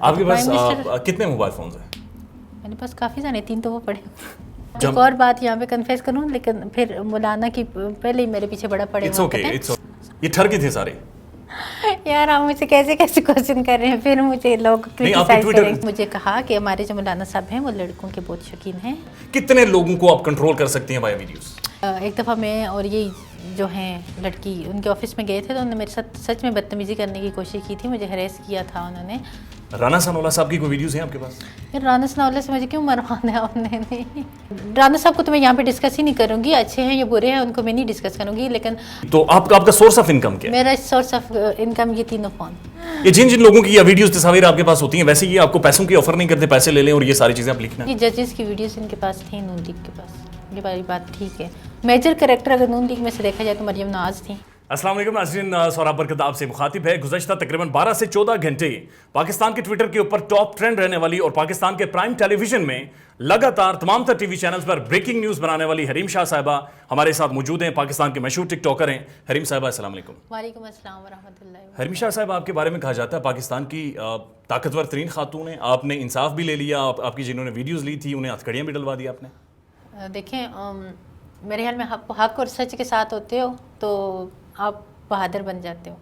آپ کے پاس کتنے موبائل فونز ہیں؟ میرے پاس کافی سارے، 3 تو وہ پڑے. ایک اور بات یہاں پہ کنفیس کروں، لیکن پھر مولانا کی پہلے ہی میرے پیچھے بڑا پڑے ہوئے ہیں. یہ ٹھر کے تھے سارے؟ یار آپ مجھ سے کیسے کوشچن کر رہے ہیں، پھر مجھے لوگ کرٹیسائز کریں گے. مجھے کہا کہ ہمارے جو مولانا صاحب ہیں وہ لڑکوں کے بہت شوقین ہیں. کتنے لوگوں کو آپ کنٹرول کر سکتی ہیں بائی ویڈیوز؟ ایک دفعہ میں اور یہ جو ہیں لڑکی ان کے آفس میں گئے تھے تو انہوں نے میرے ساتھ سچ میں بدتمیزی کرنے کی کوشش کی تھی، مجھے ہریس کیا تھا انہوں نے. رانا ثناءاللہ صاحب کی کوئی ویڈیوز ہیں آپ کے پاس؟ پھر رانا ثناءاللہ سے مجھے کیوں مروانا ہے انہوں نے؟ رانا صاحب کو تو میں یہاں پہ ڈسکس ہی نہیں کروں گی، اچھے ہیں یا برے ہیں ان کو میں نہیں ڈسکس کروں گی. لیکن تو آپ کا سورس آف انکم کیا ہے؟ میرا سورس آف انکم یہ 3 فون. یہ جن لوگوں کی ویڈیوز تصاویر آپ کے پاس ہوتی ہیں، ویسے یہ آپ کو پیسوں کی آفر نہیں کرتے پیسے لے لیں اور یہ ساری چیزیں آپ لکھنا؟ یہ ججز کی ویڈیوز ان کے پاس تھیں، نون لیگ کے پاس. یہ باری بات ٹھیک ہے. میجر کریکٹر اگر نون لیگ میں سے دیکھا جائے تو مریم نواز تھیں. السلام علیکم ناظرین، سوراب برکت آپ سے مخاطب ہے. گزشتہ تقریباً 12 سے 14 گھنٹے پاکستان کے ٹویٹر کے اوپر ٹاپ ٹرینڈ رہنے والی اور پاکستان کے پرائم ٹیلی ویژن میں لگاتار تمام تر ٹی وی چینلز پر بریکنگ نیوز بنانے والی حریم شاہ صاحبہ ہمارے ساتھ موجود ہیں. پاکستان کے مشہور ٹک ٹاکر ہیں. حریم صاحبہ السلام علیکم. وعلیکم السلام ورحمۃ اللہ. حریم شاہ صاحب، آپ کے بارے میں کہا جاتا ہے پاکستان کی طاقتور ترین خاتون ہیں. آپ نے انصاف بھی لے لیا، آپ کی جنہوں نے ویڈیوز لی تھی انہیں ہتھکڑیاں بھی ڈلوا دی آپ نے. دیکھیں میرے خیال میں حق اور سچ کے ساتھ ہوتے ہو تو آپ بہادر بن جاتے ہو.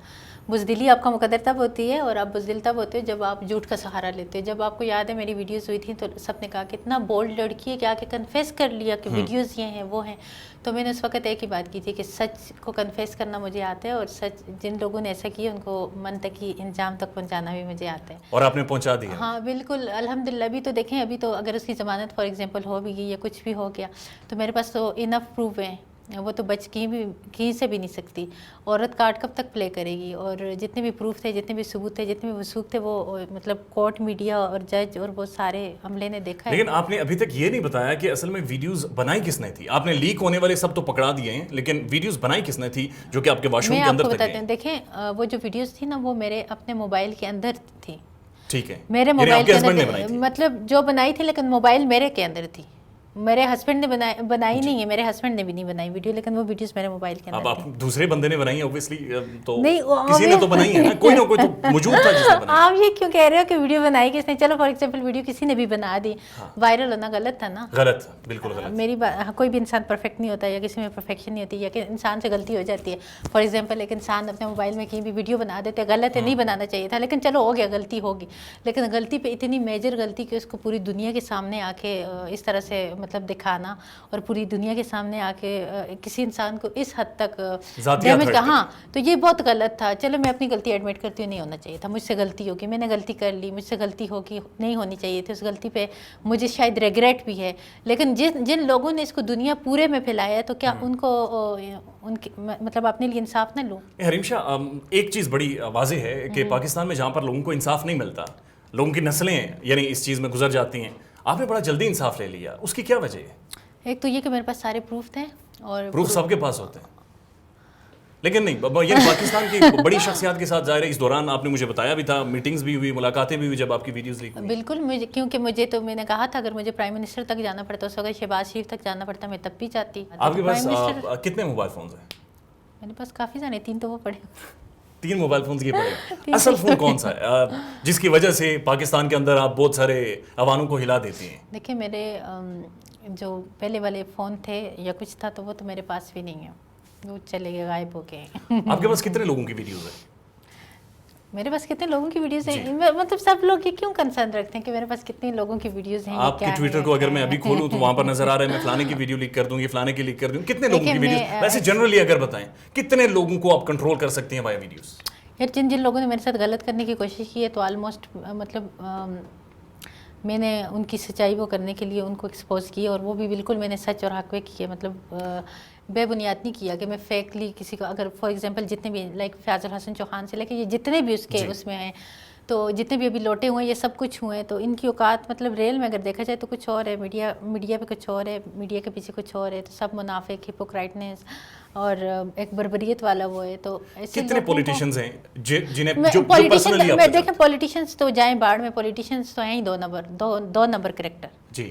بزدلی آپ کا مقدر تب ہوتی ہے اور آپ بزدل تب ہوتے ہو جب آپ جھوٹ کا سہارا لیتے ہو. جب آپ کو یاد ہے میری ویڈیوز ہوئی تھیں تو سب نے کہا کہ اتنا بولڈ لڑکی ہے کہ آ کے کنفیس کر لیا کہ ویڈیوز یہ ہیں وہ ہیں. تو میں نے اس وقت ایک ہی بات کی تھی کہ سچ کو کنفیس کرنا مجھے آتا ہے اور سچ جن لوگوں نے ایسا کیا ان کو منطقی انجام تک پہنچانا بھی مجھے آتا ہے. اور آپ نے پہنچا دیا؟ ہاں بالکل الحمدللہ. ابھی تو دیکھیں، ابھی تو اگر اس کی ضمانت فار ایگزامپل ہو بھی گئی یا کچھ بھی ہو گیا تو میرے پاس تو انف پروف ہیں، وہ تو بچ کہیں سے بھی نہیں سکتی. عورت کارڈ کب تک پلے کرے گی؟ اور جتنے بھی پروف تھے، جتنے بھی ثبوت تھے، جتنے بھی وثوق تھے، وہ مطلب کورٹ، میڈیا اور جج اور وہ سارے عملے نے دیکھا ہے. لیکن آپ نے ابھی تک یہ نہیں بتایا کہ اصل میں ویڈیوز بنائی کس نے تھی. آپ نے لیک ہونے والے سب تو پکڑا دیے ہیں، لیکن ویڈیوز بنائی کس نے تھی جو کہ آپ کے واش روم کے اندر تک گئیں؟ میں آپ کو بتاتے ہیں. دیکھیں وہ جو ویڈیوز تھی نا وہ میرے اپنے موبائل کے اندر تھی. ٹھیک ہے، میرے موبائل کے اندر مطلب جو بنائی تھی، لیکن موبائل میرے کے اندر تھی. میرے ہسبینڈ نے بنائی نہیں ہے، میرے ہسبینڈ نے بھی نہیں بنائی ویڈیو، لیکن وہ ویڈیوز میرے موبائل کے اندر. اب آپ دوسرے بندے نے بنائی اوبویسلی، تو کسی نے تو بنائی ہے نا، کوئی نہ کوئی تو موجود تھا جس نے بنائی. آپ یہ کیوں کہہ رہے ہو کہ ویڈیو بنائی کس نے؟ چلو فار ایگزامپل ویڈیو کسی نے بھی بنا دی، وائرل ہونا غلط تھا نا؟ غلط، بالکل غلط. میری کوئی بھی انسان پرفیکٹ نہیں ہوتا یا کسی میں پرفیکشن نہیں ہوتی یا کہ انسان سے غلطی ہو جاتی ہے. فار ایگزامپل ایک انسان اپنے موبائل میں کہیں بھی ویڈیو بنا دیتے، غلط ہے، نہیں بنانا چاہیے تھا، لیکن چلو ہو گیا، غلطی ہوگی. لیکن غلطی پہ اتنی میجر غلطی کہ اس کو پوری دنیا کے سامنے آ کے اس طرح سے مطلب دکھانا اور پوری دنیا کے سامنے آ کے کسی انسان کو اس حد تک ڈیمیج کا، ہاں تو یہ بہت غلط تھا. چلو میں اپنی غلطی ایڈمٹ کرتی ہوں، نہیں ہونا چاہیے تھا، مجھ سے غلطی ہوگی، میں نے غلطی کر لی، مجھ سے غلطی ہوگی، نہیں ہونی چاہیے تھی. اس غلطی پہ مجھے شاید ریگریٹ بھی ہے. لیکن جن لوگوں نے اس کو دنیا پورے میں پھیلایا ہے تو کیا ان کو مطلب اپنے لیے انصاف نہ لوں؟ حریم شاہ، ایک چیز بڑی واضح ہے کہ پاکستان میں جہاں پر لوگوں کو انصاف نہیں ملتا، لوگوں کی نسلیں یعنی اس چیز میں گزر جاتی ہیں، آپ نے بڑا جلدی انصاف لے لیا. اس کی کیا وجہ ہے؟ ایک تو یہ کہ میرے پاس سارے پروف تھے، اور پروف سب کے پاس ہوتے ہیں، لیکن نہیں یعنی پاکستان کی بڑی شخصیات کے ساتھ ظاہر ہے اس دوران آپ نے مجھے بتایا بھی تھا، میٹنگز بھی ہوئی، ملاقاتیں بھی ہوئی جب آپ کی ویڈیوز لیک ہوئی. بالکل، کیونکہ مجھے تو میں نے کہا تھا اگر مجھے پرائم منسٹر تک جانا پڑتا، اس وقت شہباز شریف تک جانا پڑتا، میں تب بھی جاتی. آپ کے پاس کتنے موبائل فونز ہیں؟ میرے پاس کافی سارے، 3 تو وہ پڑے. 3 موبائل فونز یہ پڑے. اصل فون کون سا ہے جس کی وجہ سے پاکستان کے اندر آپ بہت سارے عوانوں کو ہلا دیتی ہیں؟ دیکھیں میرے جو پہلے والے فون تھے یا کچھ تھا تو وہ تو میرے پاس بھی نہیں ہے، وہ چلے گئے، غائب ہو گئے. آپ کے پاس کتنے لوگوں کی ویڈیوز ہیں؟ میرے پاس کتنے لوگوں کی ویڈیوز ہیں؟ مطلب سب لوگ یہ کیوں کنسرن رکھتے ہیں کہ میرے پاس کتنے لوگوں کی ویڈیوز ہیں؟ آپ کے ٹویٹر کو اگر میں ابھی کھولوں تو وہاں پر نظر آ رہا ہے میں فلانے کی ویڈیو لیک کر دوں گی، فلانے کی لیک کر دوں. کتنے لوگوں کی ویڈیوز ویسے جنرلی اگر بتائیں کتنے لوگوں کو آپ کنٹرول کر سکتے ہیں بائی ویڈیوز؟ یار جن لوگوں نے میرے ساتھ غلط کرنے کی کوشش کی ہے تو آلموسٹ مطلب میں نے ان کی سچائی وہ کرنے کے لیے ان کو ایکسپوز کی، اور وہ بھی بالکل میں نے سچ اور حق پہ کیے. مطلب بے بنیاد نہیں کیا کہ میں فیکلی کسی کو، اگر فار ایگزامپل جتنے بھی لائک فیاض الحسن چوہان سے لے کے یہ جتنے بھی اس کے اس میں ہیں، تو جتنے بھی ابھی لوٹے ہوئے ہیں یہ سب کچھ ہوئے ہیں، تو ان کی اوقات مطلب ریل میں اگر دیکھا جائے تو کچھ اور ہے، میڈیا پہ کچھ اور ہے، میڈیا کے پیچھے کچھ اور ہے. تو سب منافق، ہپوکرائٹنس اور ایک بربریت والا وہ ہے. تو کتنے پولیٹیشنز ہیں جنہیں دیکھیں پولیٹیشنز تو جائیں باڑ میں، پولیٹیشنز تو ہیں ہی 2 نمبر کریکٹر. جی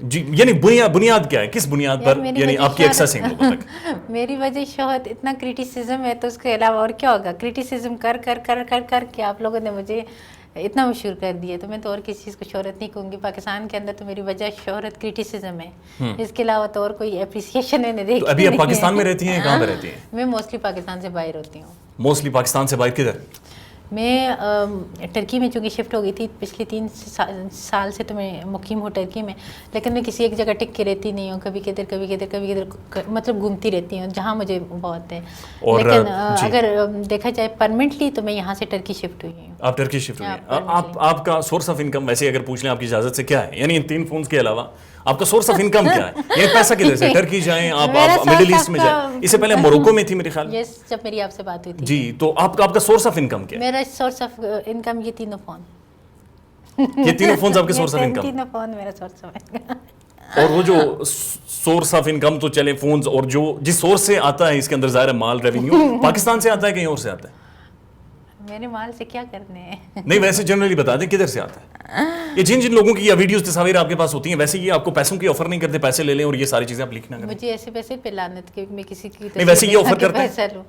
جی یعنی بنیاد کیا ہے, کس بنیاد پر یعنی آپ کی ایکسیسنگ لوگوں تک؟ میری وجہ شہرت اتنا کرٹیسزم ہے تو اس کے علاوہ اور کیا ہوگا. کرٹیسزم کر کر کر کر کر کے آپ لوگوں نے مجھے اتنا مشہور کر دیا, تو میں تو اور کسی چیز کو شہرت نہیں کہوں گی. پاکستان کے اندر تو میری وجہ شہرت کرٹیسزم ہے, اس کے علاوہ تو اور کوئی اپریسیشن میں نے دیکھی. ابھی آپ پاکستان میں رہتی ہیں, کہاں پہ رہتی ہیں؟ میں موسٹلی پاکستان سے باہر ہوتی ہوں. موسٹلی پاکستان سے باہر کدھر؟ میں ٹرکی میں چونکہ شفٹ ہو گئی تھی پچھلی 3 سال سے, تو میں مقیم ہوں ٹرکی میں, لیکن میں کسی ایک جگہ ٹک کے رہتی نہیں ہوں, کبھی کدھر کبھی کدھر کبھی کدھر, مطلب گھومتی رہتی ہوں جہاں مجھے بہت ہے. لیکن اگر دیکھا جائے پرمنٹلی تو میں یہاں سے ٹرکی شفٹ ہوئی ہوں. آپ ٹرکی شفٹ ہوئی ہیں. آپ کا سورس آف انکم ویسے اگر پوچھ لیں آپ کی اجازت سے کیا ہے, یعنی ان 3 فونز کے علاوہ آپ کا سورس آف انکم کیا ہے؟ یعنی پیسہ کدھر سے؟ ٹرکی جائیں آپ, مڈل ایسٹ میں جائیں, اس سے پہلے موروکو میں تھی میرے خیال. یس, جب میری آپ سے بات ہوئی تھی. جی, تو آپ کا سورس آف انکم کیا ہے؟ میرا سورس آف انکم یہ 3 فون. یہ 3 فونز آپ کے سورس آف انکم؟ 3 فون میرا سورس آف انکم. اور وہ جو سورس آف انکم تو چلے فونز, اور جو جس سورس سے آتا ہے اس کے اندر ظاہر ہے مال ریونیو پاکستان سے آتا ہے کہیں اور سے آتا ہے؟ میرے مال سے کیا کرنے ہیں؟ نہیں ویسے جنرلی بتا دیں کدھر سے آتا ہے یہ جن لوگوں کی ویڈیوز تصاویر آپ کے پاس ہوتی ہیں, ویسے یہ آپ کو پیسوں کی آفر نہیں کرتے پیسے لے لیں اور یہ ساری چیزیں آپ لکھنا کریں؟ مجھے ایسے پیسے پہ لعنت کہ میں کسی کی نہیں ویسے یہ آفر کرتے ہیں؟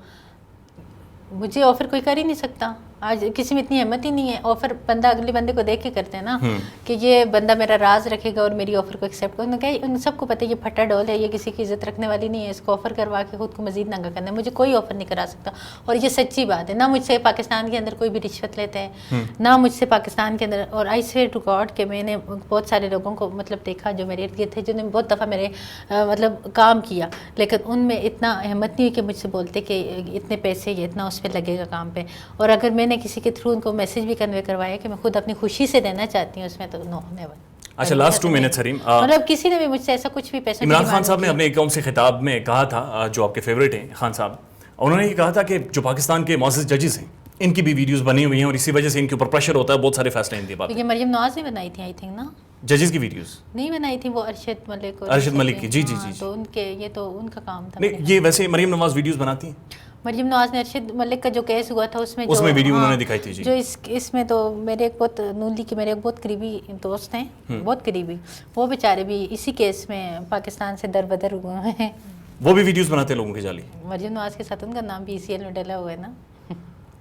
مجھے آفر کوئی کر ہی نہیں سکتا. آج کسی میں اتنی ہمت ہی نہیں ہے. آفر بندہ اگلے بندے کو دیکھ کے کرتے ہیں نا, کہ یہ بندہ میرا راز رکھے گا اور میری آفر کو ایکسیپٹ کرے گا. ان سب کو پتہ ہے یہ پھٹا ڈول ہے, یہ کسی کی عزت رکھنے والی نہیں ہے, اس کو آفر کروا کے خود کو مزید ننگا کرنا ہے. مجھے کوئی آفر نہیں کرا سکتا, اور یہ سچی بات ہے. نہ مجھ سے پاکستان کے اندر کوئی بھی رشوت لیتا ہے, نہ مجھ سے پاکستان کے اندر. اور آئی سویئر ٹو گاڈ کہ میں نے بہت سارے لوگوں کو مطلب دیکھا جو میرے ارد گرد تھے, جنہوں نے بہت دفعہ میرے مطلب کام کیا, لیکن ان میں اتنا ہمت نہیں ہوئی کہ مجھ سے بولتے کہ اتنے پیسے یہ اتنا اس پہ لگے گا کام پہ. اور اگر میں نے کسی کے تھرو ان کو میسج بھی کنوے کروایا کہ میں خود اپنی خوشی سے دینا چاہتی ہوں اس میں, تو نو نیور. اچھا لاسٹ 2 منٹس حریم, مطلب کسی نے بھی مجھ سے ایسا کچھ بھی پیسہ. عمران خان صاحب نے اپنے ایک قوم سے خطاب میں کہا تھا, جو آپ کے فیوریٹ ہیں خان صاحب, انہوں نے یہ کہا تھا کہ جو پاکستان کے معزز ججز ہیں ان کی بھی ویڈیوز بنی ہوئی ہیں اور اسی وجہ سے ان کے اوپر پریشر ہوتا ہے, بہت سارے فیصلے ان کے بعد. یہ مریم نواز نے بنائی تھی آئی تھنک نا, ججز کی ویڈیوز نہیں بنائی تھی, وہ ارشد ملک. ارشد ملک کی, جی جی جی. تو ان کے یہ تو ان کا کام تھا. نہیں یہ ویسے مریم نواز ویڈیوز بناتی ہیں. مریم نواز نے ارشد ملک کا جو کیس ہوا تھا اس میں ویڈیو انہوں نے دکھائی تھی. جی جو اس میں تو میرے ایک بہت نون لیگ کے میرے ایک بہت قریبی دوست ہیں, بہت قریبی, وہ بیچارے بھی اسی کیس میں پاکستان سے در بدر ہوئے ہیں. وہ بھی ویڈیوز بناتے ہیں لوگوں کی جعلی. مریم نواز کے ساتھ ان کا نام بھی ECL میں ڈلا ہوا ہے نا.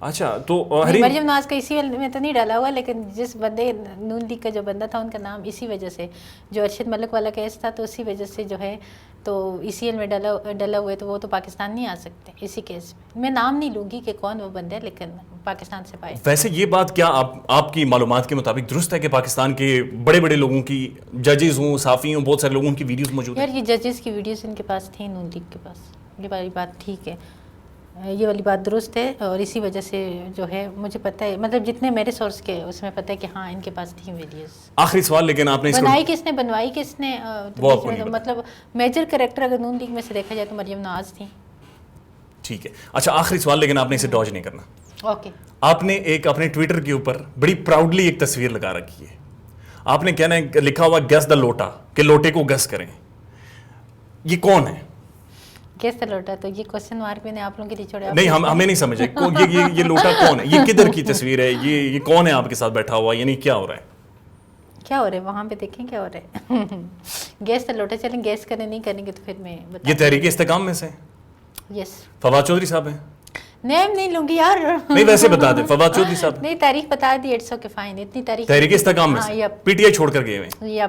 اچھا تو مریم نواز کا ECL میں تو نہیں ڈالا ہوا, لیکن جس بندے نون لیگ کا جو بندہ تھا ان کا نام اسی وجہ سے, جو ارشد ملک والا کیس تھا تو اسی وجہ سے جو ہے تو ECL میں ڈلا ہوئے, تو وہ تو پاکستان نہیں آ سکتے اسی کیس میں. میں نام نہیں لوں گی کہ کون وہ بندہ ہے, لیکن پاکستان سے پائے. ویسے یہ بات کیا آپ کی معلومات کے مطابق درست ہے کہ پاکستان کے بڑے بڑے لوگوں کی, ججز ہوں, صحافی ہوں, بہت سارے لوگوں کی ویڈیوز موجود ہیں؟ یار یہ ججز کی ویڈیوز ان کے پاس تھیں نون لیگ کے پاس, یہ والی بات ٹھیک ہے, یہ والی بات درست ہے. اور اسی وجہ سے جو ہے مجھے پتہ ہے, مطلب جتنے میرے سورس کے اس میں پتہ ہے کہ ہاں ان کے پاس تھیں ویڈیوز. آخری سوال, لیکن آپ نے بنائی کس نے, بنوائی کس نے, مطلب میجر کریکٹر اگر نون لیگ میں سے دیکھا جائے تو مریم نواز تھی. ٹھیک ہے. اچھا آخری سوال, لیکن آپ نے اسے ڈاج نہیں کرنا. اوکے. آپ نے ایک اپنے ٹویٹر کے اوپر بڑی پراؤڈلی ایک تصویر لگا رکھی ہے, آپ نے کہنا ہے لکھا ہوا گیس دا لوٹا, کہ لوٹے کو گیس کریں. یہ کون ہے؟ گیس دا لوٹا, تو یہ کوسچن مارک میں نے آپ لوگوں کے لیے چھوڑا. نہیں ہمیں نہیں سمجھے یہ لوٹا کون ہے, یہ کدھر کی تصویر ہے, یہ کون ہے آپ کے ساتھ بیٹھا ہوا, یعنی کیا ہو رہا ہے؟ کیا ہو رہا ہے وہاں پہ, دیکھیں کیا ہو رہا ہے. گیس دا لوٹا, چلیں گیس کرنے نہیں کریں گے تو پھر میں یہ تحریک استحکام میں سے یس فواد چودھری صاحب ہیں. نیم نہیں لوں گی یار, نہیں ویسے بتا دیں فواد چودھری صاحب. نہیں تاریخ بتا دی, اٹس اوکے فائن. اتنی تاریخ تحریک استحکام میں سے, PTI چھوڑ کر گئے ہوئے. یا